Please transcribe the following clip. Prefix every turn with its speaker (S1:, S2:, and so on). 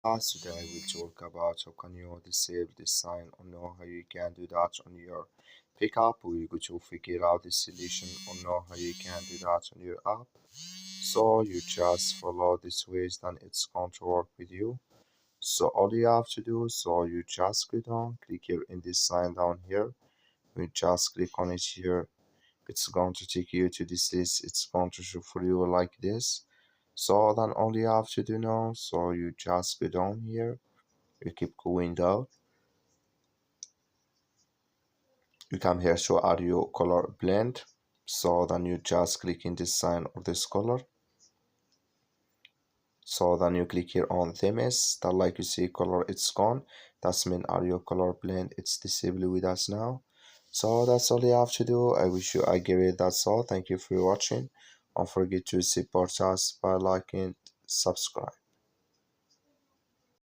S1: Today I will talk about how can you disable this sign or know how you can do that on your pickup. We're going to figure out the solution or know how you can do that on your app. So you just follow this ways, then it's going to work with you. So all you have to do, so you just go down, click here in this sign down here. You just click on it here. It's going to take you to this list. It's going to show for you like this. So then all you have to do now, so you just go down here, you keep going down, you come here to add your color blend. So then you just click in this sign of this color. So then you click here on themes, that like you see color it's gone. That's mean audio color blend, it's disabled with us now. So that's all you have to do. I wish you a great, that's all. Thank you for watching. Don't forget to support us by liking, subscribe.